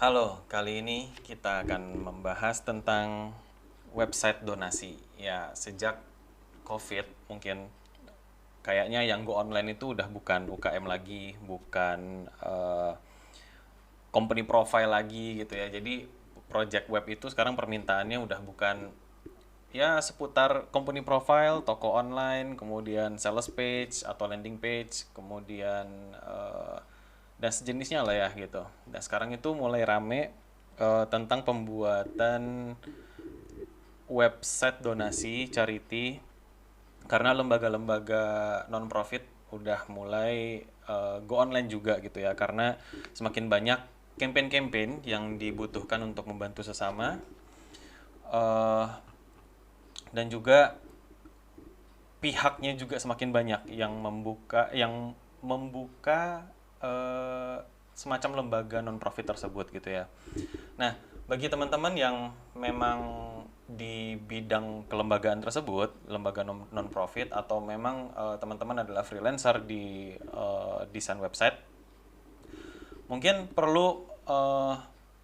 Halo, kali ini kita akan membahas tentang website donasi. Ya, sejak COVID mungkin kayaknya yang go online itu udah bukan UKM lagi, bukan company profile lagi gitu ya. Jadi project web itu sekarang permintaannya udah bukan ya seputar company profile, toko online, kemudian sales page atau landing page, kemudian dan sejenisnya lah ya gitu. Dan sekarang itu mulai rame tentang pembuatan website donasi charity karena lembaga-lembaga non profit udah mulai go online juga gitu ya, karena semakin banyak campaign-campaign yang dibutuhkan untuk membantu sesama, eh, dan juga pihaknya juga semakin banyak yang membuka eh, semacam lembaga non profit tersebut gitu ya. Nah, bagi teman-teman yang memang di bidang kelembagaan tersebut, lembaga non profit, atau memang teman-teman adalah freelancer di desain website, mungkin perlu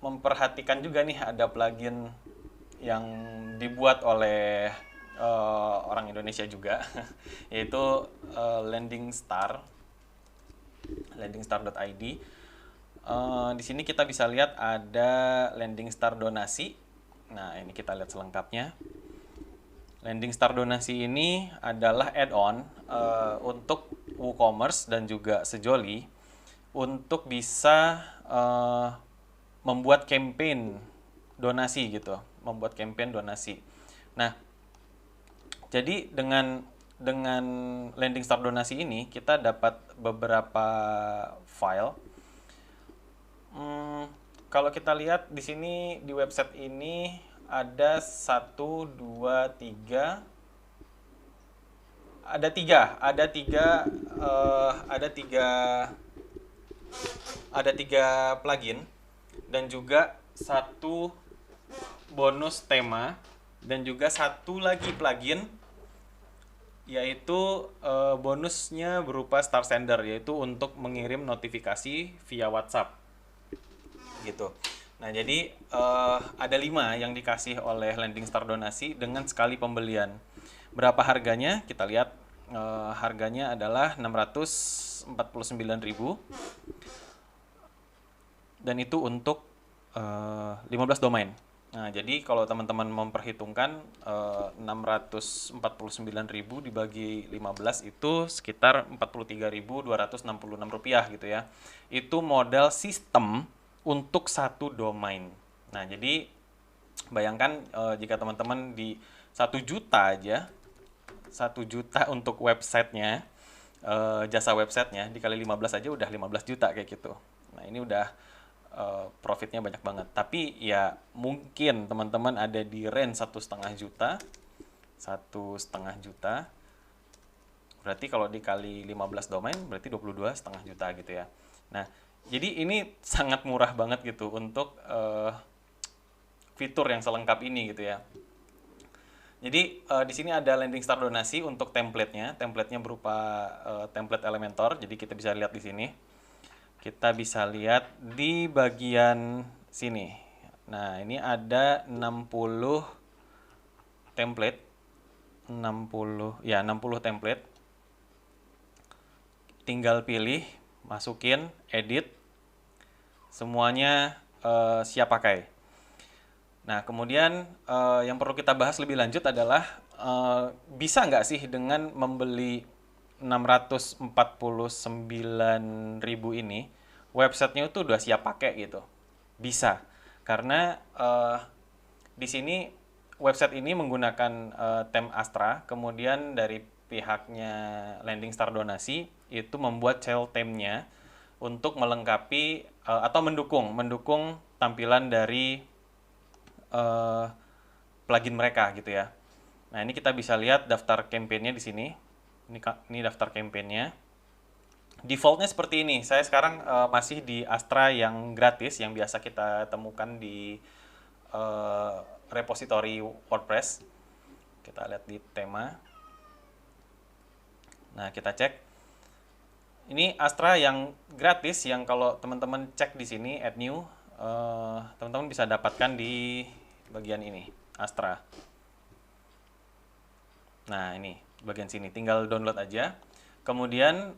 memperhatikan juga nih ada plugin yang dibuat oleh orang Indonesia juga, yaitu Landing Star, landingstar.id. Di sini kita bisa lihat ada Landing Star donasi. Nah, ini kita lihat selengkapnya. Landing Star donasi ini adalah add-on untuk WooCommerce dan juga Sejoli untuk bisa membuat campaign donasi gitu, membuat campaign donasi. Nah, jadi dengan landing start donasi ini kita dapat beberapa file. Hmm, Kalau kita lihat di sini di website ini ada satu, dua, tiga, ada tiga, ada tiga, ada tiga plugin dan juga satu bonus tema dan juga satu lagi plugin, yaitu bonusnya berupa Star Sender, yaitu untuk mengirim notifikasi via WhatsApp gitu. Nah, jadi ada 5 yang dikasih oleh Landing Star donasi dengan sekali pembelian. Berapa harganya? Kita lihat, harganya adalah 649.000 dan itu untuk 15 domain. Nah, jadi kalau teman-teman memperhitungkan 649.000 dibagi 15 itu sekitar 43.266 rupiah gitu ya. Itu modal sistem untuk satu domain. Nah, jadi bayangkan jika teman-teman di 1 juta aja, 1 juta untuk websitenya, jasa websitenya dikali 15 aja udah 15 juta kayak gitu. Nah, ini udah profitnya banyak banget. Tapi ya mungkin teman-teman ada di range 1,5 juta, 1,5 juta. Berarti kalau dikali 15 domain berarti 22,5 juta gitu ya. Nah, jadi ini sangat murah banget gitu untuk fitur yang selengkap ini gitu ya. Jadi di sini ada landing start donasi untuk templatenya. Templatenya berupa template Elementor. Jadi kita bisa lihat di sini. Kita bisa lihat di bagian sini. Nah, ini ada 60 template. 60, ya 60 template. Tinggal pilih, masukin, edit. Semuanya siap pakai. Nah, kemudian yang perlu kita bahas lebih lanjut adalah bisa nggak sih dengan membeli 649.000 ini, websitenya itu udah siap pakai gitu. Bisa, karena di sini website ini menggunakan tem Astra, kemudian dari pihaknya Landing Star Donasi itu membuat child theme-nya untuk melengkapi atau mendukung tampilan dari eh, plugin mereka gitu ya. Nah, ini kita bisa lihat daftar campaign-nya di sini. Ini daftar campaign-nya. Defaultnya seperti ini. Saya sekarang masih di Astra yang gratis, yang biasa kita temukan di eh, repository WordPress. Kita lihat di tema. Nah, kita cek. Ini Astra yang gratis, yang kalau teman-teman cek di sini add new, teman-teman bisa dapatkan di bagian ini, Astra. Nah, ini bagian sini, tinggal download aja. Kemudian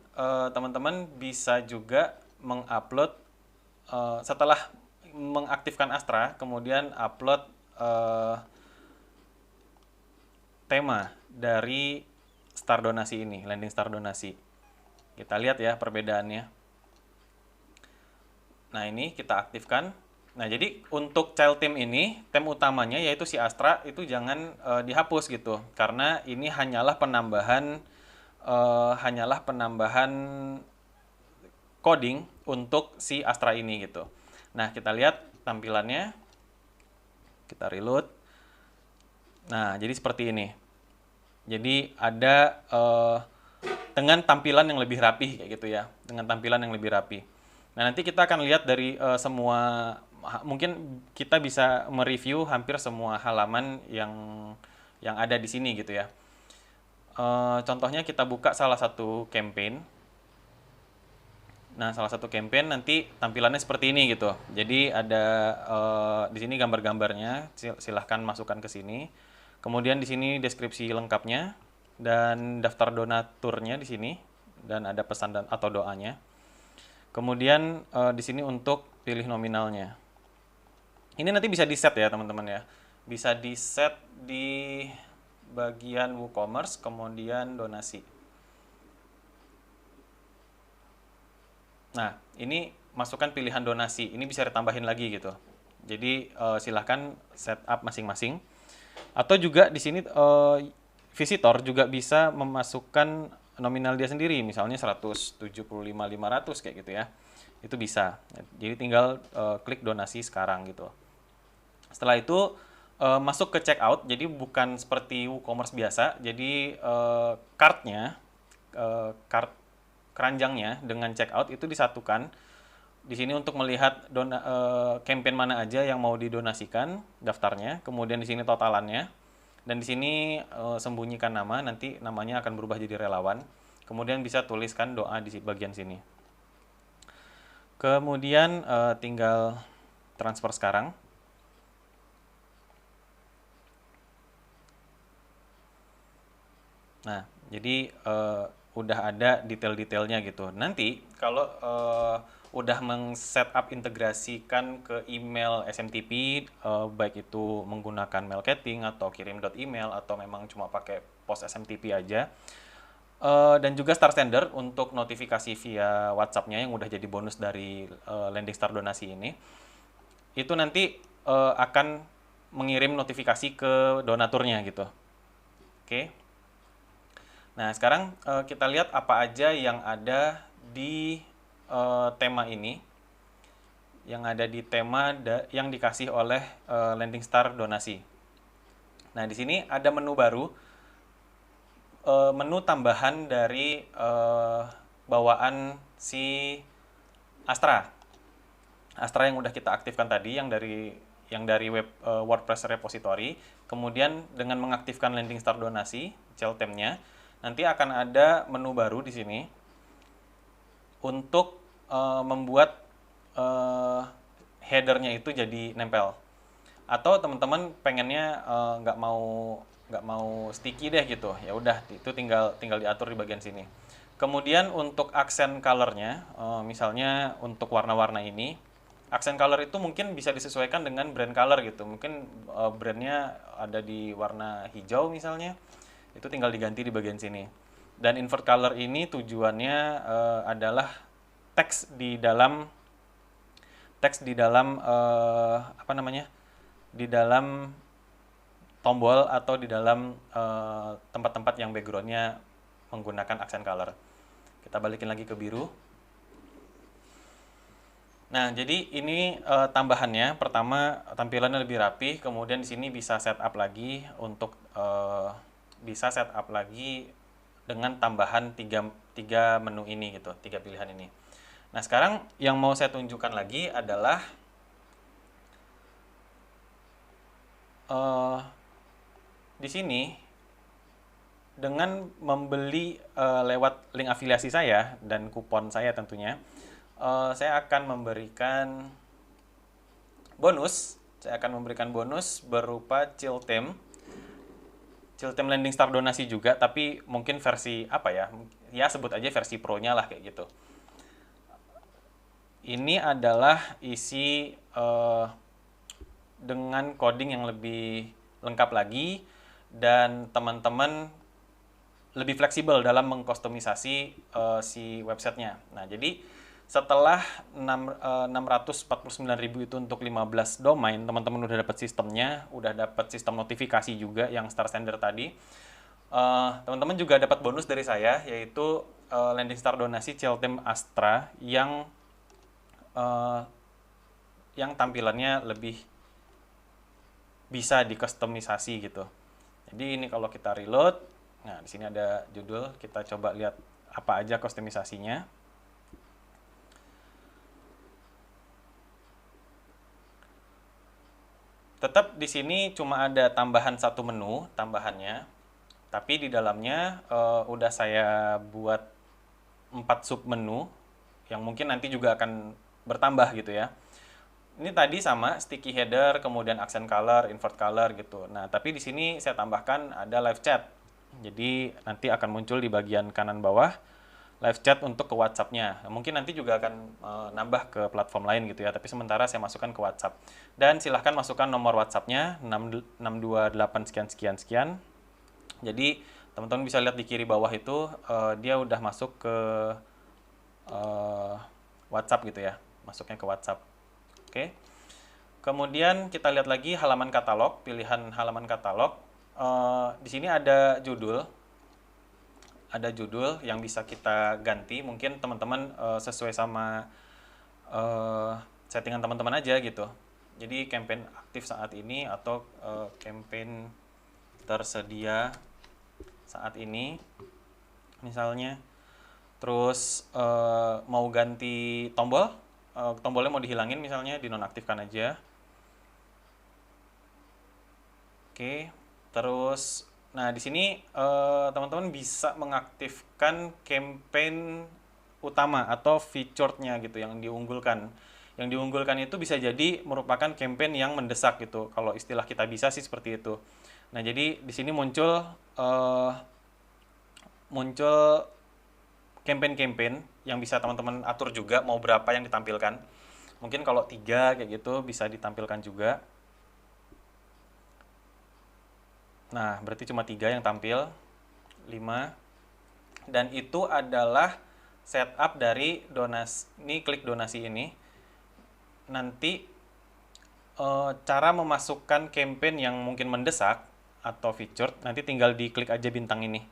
teman-teman bisa juga mengupload setelah mengaktifkan Astra, kemudian upload tema dari Start Donasi ini, landing Start Donasi. Kita lihat ya perbedaannya. Nah, ini kita aktifkan. Nah, jadi untuk child theme ini, theme utamanya yaitu si Astra itu jangan dihapus gitu, karena ini hanyalah penambahan coding untuk si Astra ini gitu. Nah, kita lihat tampilannya. Kita reload. Nah, jadi seperti ini. Jadi ada dengan tampilan yang lebih rapi kayak gitu ya, dengan tampilan yang lebih rapi. Nah, nanti kita akan lihat dari mungkin kita bisa mereview hampir semua halaman yang ada di sini gitu ya. Contohnya kita buka salah satu campaign. Nah, salah satu campaign nanti tampilannya seperti ini gitu. Jadi ada di sini gambar-gambarnya, silahkan masukkan ke sini. Kemudian di sini deskripsi lengkapnya dan daftar donaturnya di sini dan ada pesan atau doanya. Kemudian di sini untuk pilih nominalnya. Ini nanti bisa di-set ya teman-teman ya. Bisa di-set di bagian WooCommerce, kemudian donasi. Nah, ini masukkan pilihan donasi. Ini bisa ditambahin lagi gitu. Jadi silahkan setup masing-masing. Atau juga di sini visitor juga bisa memasukkan nominal dia sendiri, misalnya 175.500 kayak gitu ya. Itu bisa. Jadi tinggal klik donasi sekarang gitu. Setelah itu masuk ke checkout. Jadi bukan seperti WooCommerce biasa. Jadi cart keranjangnya dengan checkout itu disatukan. Di sini untuk melihat campaign mana aja yang mau didonasikan, daftarnya, kemudian di sini totalannya, dan di sini sembunyikan nama, nanti namanya akan berubah jadi relawan. Kemudian bisa tuliskan doa di bagian sini. Kemudian tinggal transfer sekarang. Nah, jadi udah ada detail-detailnya gitu. Nanti kalau udah meng-setup integrasikan ke email SMTP, baik itu menggunakan Mailcating atau kirim.email atau memang cuma pakai post SMTP aja, dan juga Star Sender untuk notifikasi via WhatsApp-nya yang udah jadi bonus dari landing Star Donasi ini, itu nanti akan mengirim notifikasi ke donaturnya gitu. Oke. Nah, sekarang kita lihat apa aja yang ada di tema ini. Yang ada di tema yang dikasih oleh landing Star Donasi. Nah, di sini ada menu baru. Menu tambahan dari bawaan si Astra. Astra yang udah kita aktifkan tadi, yang dari web WordPress repository. Kemudian dengan mengaktifkan landing Star Donasi, child theme-nya, nanti akan ada menu baru di sini untuk membuat header-nya itu jadi nempel. Atau teman-teman pengennya nggak mau sticky deh gitu, ya udah itu tinggal diatur di bagian sini. Kemudian untuk aksen color-nya, misalnya untuk warna-warna ini, aksen color itu mungkin bisa disesuaikan dengan brand color gitu. Mungkin brandnya ada di warna hijau misalnya, itu tinggal diganti di bagian sini. Dan invert color ini tujuannya adalah teks di dalam di dalam tombol atau di dalam tempat-tempat yang backgroundnya menggunakan aksen color. Kita balikin lagi ke biru. Nah, jadi ini tambahannya. Pertama, tampilannya lebih rapi. Kemudian di sini bisa setup lagi dengan tambahan tiga menu ini gitu, 3 pilihan ini. Nah, sekarang yang mau saya tunjukkan lagi adalah di sini dengan membeli lewat link afiliasi saya dan kupon saya tentunya, saya akan memberikan bonus. Saya akan memberikan bonus berupa Chiltem Landing Star donasi juga, tapi mungkin versi apa ya? Ya sebut aja versi pro-nya lah kayak gitu. Ini adalah isi dengan coding yang lebih lengkap lagi dan teman-teman lebih fleksibel dalam mengkustomisasi si websitenya. Nah, jadi setelah 649.000 itu untuk 15 domain, teman-teman udah dapat sistemnya, udah dapat sistem notifikasi juga yang Star Standard tadi. Teman-teman juga dapat bonus dari saya, yaitu landing star donasi Chiltem Astra eh, yang tampilannya lebih bisa dikustomisasi gitu. Jadi ini kalau kita reload, nah di sini ada judul, kita coba lihat apa aja kustomisasinya. Tetap di sini cuma ada tambahan satu menu tambahannya, tapi di dalamnya udah saya buat 4 sub menu yang mungkin nanti juga akan bertambah gitu ya. Ini tadi sama sticky header, kemudian accent color, invert color gitu. Nah, tapi di sini saya tambahkan ada live chat. Jadi nanti akan muncul di bagian kanan bawah live chat untuk ke WhatsApp-nya. Mungkin nanti juga akan nambah ke platform lain gitu ya, tapi sementara saya masukkan ke WhatsApp. Dan silahkan masukkan nomor WhatsApp-nya 628 sekian sekian sekian. Jadi teman-teman bisa lihat di kiri bawah itu dia udah masuk ke WhatsApp gitu ya, masuknya ke WhatsApp. Oke. Kemudian kita lihat lagi halaman katalog, pilihan halaman katalog. Di sini ada judul yang bisa kita ganti. Mungkin teman-teman sesuai sama settingan teman-teman aja gitu. Jadi campaign aktif saat ini atau campaign tersedia saat ini, misalnya. Terus mau ganti tombol, tombolnya mau dihilangin misalnya, dinonaktifkan aja. Oke, terus, nah di sini teman-teman bisa mengaktifkan campaign utama atau featured-nya gitu yang diunggulkan. Yang diunggulkan itu bisa jadi merupakan campaign yang mendesak gitu. Kalau istilah kita bisa sih seperti itu. Nah jadi di sini muncul campaign-campaign yang bisa teman-teman atur juga mau berapa yang ditampilkan. Mungkin kalau 3 kayak gitu bisa ditampilkan juga. Nah, berarti cuma 3 yang tampil, 5. Dan itu adalah setup dari donasi, ini klik donasi ini. Nanti cara memasukkan campaign yang mungkin mendesak atau featured, nanti tinggal diklik aja bintang ini.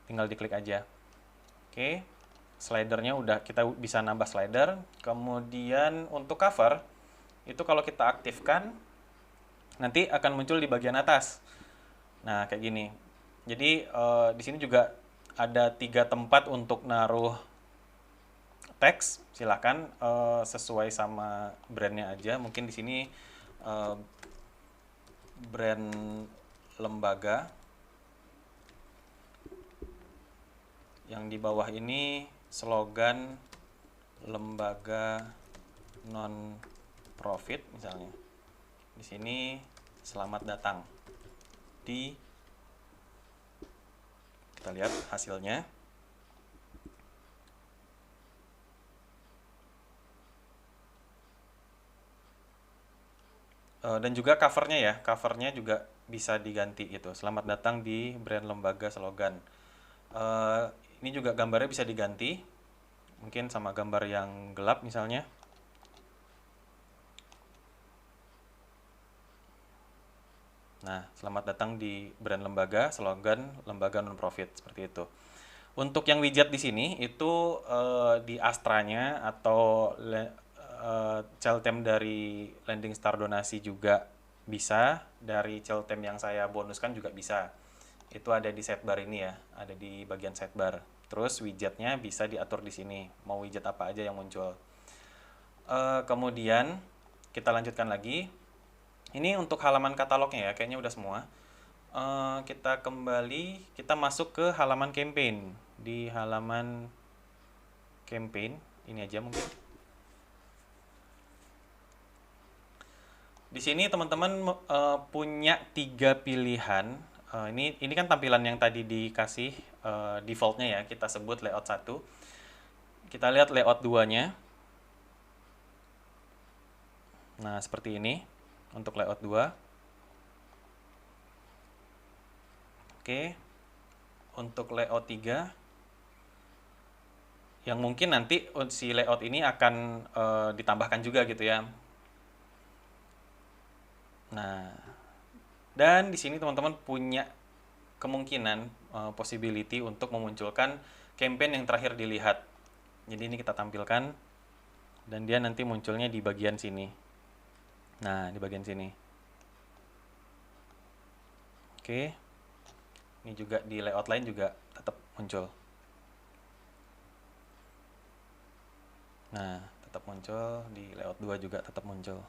Tinggal diklik aja. Oke, slidernya udah, kita bisa nambah slider. Kemudian untuk cover, itu kalau kita aktifkan, nanti akan muncul di bagian atas. Nah, kayak gini. Jadi di sini juga ada 3 tempat untuk naruh teks. Silahkan sesuai sama brandnya aja. Mungkin di sini brand lembaga. Yang di bawah ini slogan lembaga non profit misalnya. Di sini selamat datang. Kita lihat hasilnya. Dan juga covernya ya, covernya juga bisa diganti gitu. Selamat datang di brand lembaga slogan. Ini juga gambarnya bisa diganti, mungkin sama gambar yang gelap misalnya. Nah, selamat datang di brand lembaga, slogan lembaga non-profit, seperti itu. Untuk yang widget di sini, itu di Astranya atau Celtem dari Landing Star donasi juga bisa, dari Celtem yang saya bonuskan juga bisa. Itu ada di sidebar ini ya, ada di bagian sidebar. Terus widgetnya bisa diatur di sini, mau widget apa aja yang muncul. Kemudian kita lanjutkan lagi. Ini untuk halaman katalognya ya, kayaknya udah semua. Kita kembali, kita masuk ke halaman campaign. Di halaman campaign, ini aja mungkin. Di sini teman-teman punya 3 pilihan. Ini kan tampilan yang tadi dikasih defaultnya ya, kita sebut layout 1. Kita lihat layout 2-nya. Nah, seperti ini untuk layout 2. Oke. Untuk layout 3 yang mungkin nanti si layout ini akan ditambahkan juga gitu ya. Nah, dan di sini teman-teman punya kemungkinan possibility untuk memunculkan campaign yang terakhir dilihat. Jadi ini kita tampilkan dan dia nanti munculnya di bagian sini. Nah, di bagian sini. Oke. Ini juga di layout lain juga tetap muncul. Nah, tetap muncul di layout 2 juga tetap muncul.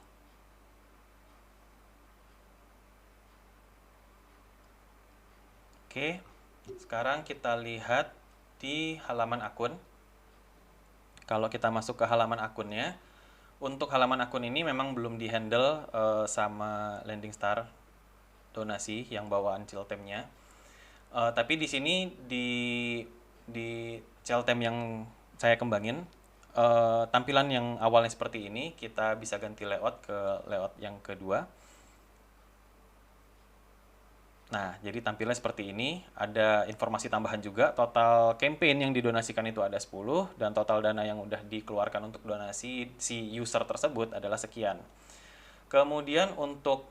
Oke. Sekarang kita lihat di halaman akun. Kalau kita masuk ke halaman akunnya, untuk halaman akun ini memang belum di-handle sama Landing Star donasi yang bawaan Chiltem-nya. Tapi di sini di Chiltem yang saya kembangin, tampilan yang awalnya seperti ini kita bisa ganti layout ke layout yang kedua. Nah, jadi tampilnya seperti ini. Ada informasi tambahan juga. Total campaign yang didonasikan itu ada 10 dan total dana yang udah dikeluarkan untuk donasi si user tersebut adalah sekian. Kemudian untuk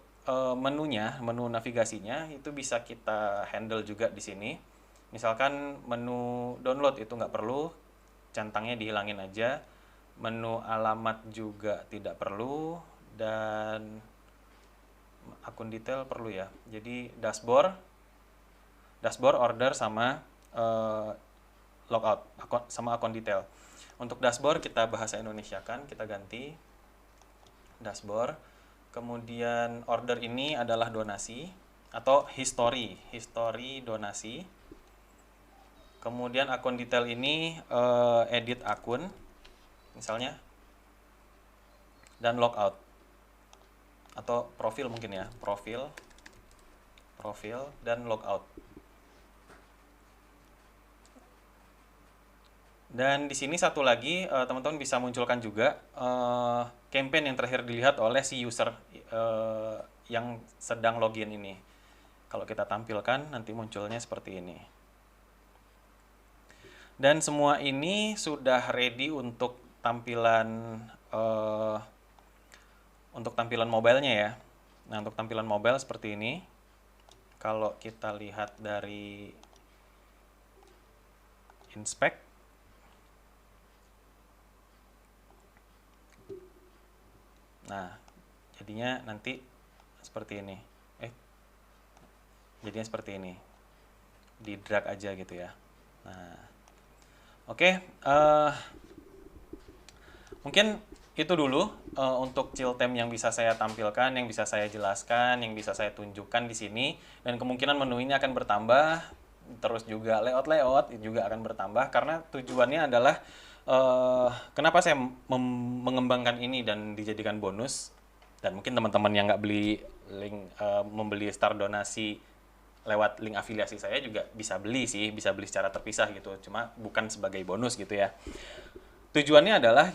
menunya, menu navigasinya itu bisa kita handle juga di sini. Misalkan menu download itu nggak perlu, centangnya dihilangin aja. Menu alamat juga tidak perlu, dan akun detail perlu ya. Jadi dashboard, order sama logout sama akun detail. Untuk dashboard kita bahasa Indonesia kan, kita ganti dashboard. Kemudian order ini adalah donasi atau history donasi. Kemudian akun detail ini edit akun misalnya, dan logout atau profil mungkin ya, profil dan logout. Dan di sini satu lagi teman-teman bisa munculkan juga campaign yang terakhir dilihat oleh si user yang sedang login ini. Kalau kita tampilkan nanti munculnya seperti ini. Dan semua ini sudah ready untuk tampilan mobilenya ya. Nah, untuk tampilan mobile seperti ini. Kalau kita lihat dari inspect, nah, jadinya nanti seperti ini. Jadinya seperti ini. Di drag aja gitu ya. Nah, oke. Mungkin itu dulu untuk Chiltem yang bisa saya tampilkan, yang bisa saya jelaskan, yang bisa saya tunjukkan di sini. Dan kemungkinan menu ini akan bertambah, terus juga layout juga akan bertambah, karena tujuannya adalah kenapa saya mengembangkan ini dan dijadikan bonus. Dan mungkin teman-teman yang nggak beli link membeli Star donasi lewat link afiliasi saya juga bisa beli sih, bisa beli secara terpisah gitu, cuma bukan sebagai bonus gitu ya. Tujuannya adalah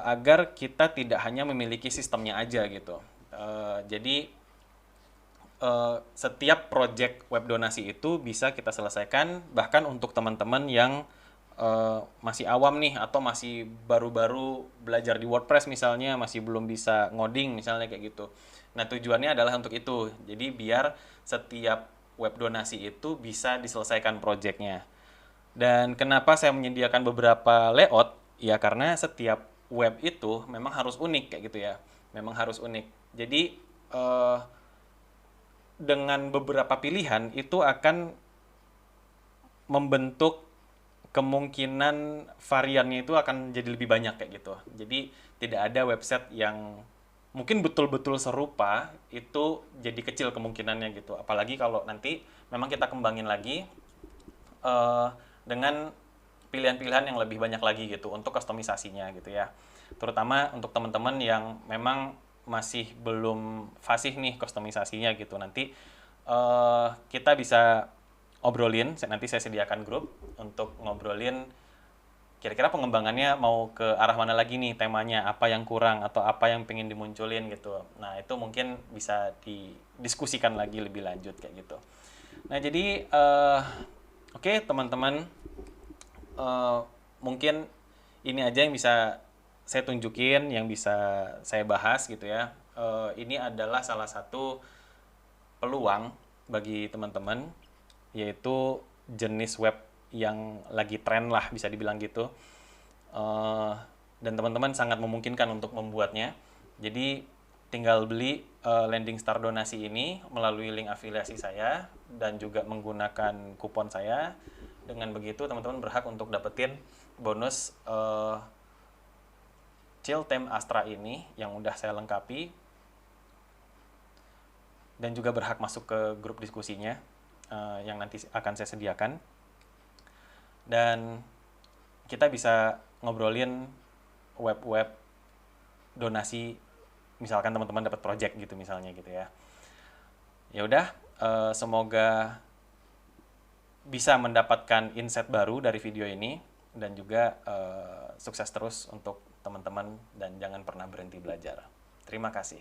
agar kita tidak hanya memiliki sistemnya aja gitu. Jadi setiap project web donasi itu bisa kita selesaikan, bahkan untuk teman-teman yang masih awam nih atau masih baru-baru belajar di WordPress misalnya, masih belum bisa ngoding misalnya kayak gitu. Nah, tujuannya adalah untuk itu. Jadi biar setiap web donasi itu bisa diselesaikan projectnya. Dan kenapa saya menyediakan beberapa layout? Ya karena setiap web itu memang harus unik kayak gitu ya. Memang harus unik. Jadi dengan beberapa pilihan itu akan membentuk kemungkinan variannya itu akan jadi lebih banyak kayak gitu. Jadi tidak ada website yang mungkin betul-betul serupa, itu jadi kecil kemungkinannya gitu. Apalagi kalau nanti memang kita kembangin lagi dengan pilihan-pilihan yang lebih banyak lagi gitu untuk kustomisasinya gitu ya. Terutama untuk teman-teman yang memang masih belum fasih nih kustomisasinya gitu, nanti kita bisa obrolin, nanti saya sediakan grup untuk ngobrolin kira-kira pengembangannya mau ke arah mana lagi nih, temanya apa yang kurang atau apa yang pengen dimunculin gitu. Nah itu mungkin bisa didiskusikan lagi lebih lanjut kayak gitu. Nah jadi oke, teman-teman, eh, mungkin ini aja yang bisa saya tunjukin, yang bisa saya bahas gitu ya. Ini adalah salah satu peluang bagi teman-teman, yaitu jenis web yang lagi tren lah bisa dibilang gitu. Eh, dan teman-teman sangat memungkinkan untuk membuatnya. Jadi tinggal beli landing start donasi ini melalui link afiliasi saya dan juga menggunakan kupon saya. Dengan begitu teman-teman berhak untuk dapetin bonus Chill Theme Astra ini yang udah saya lengkapi, dan juga berhak masuk ke grup diskusinya yang nanti akan saya sediakan. Dan kita bisa ngobrolin web-web donasi, misalkan teman-teman dapat project gitu misalnya gitu ya. Ya udah, semoga bisa mendapatkan insight baru dari video ini, dan juga sukses terus untuk teman-teman dan jangan pernah berhenti belajar. Terima kasih.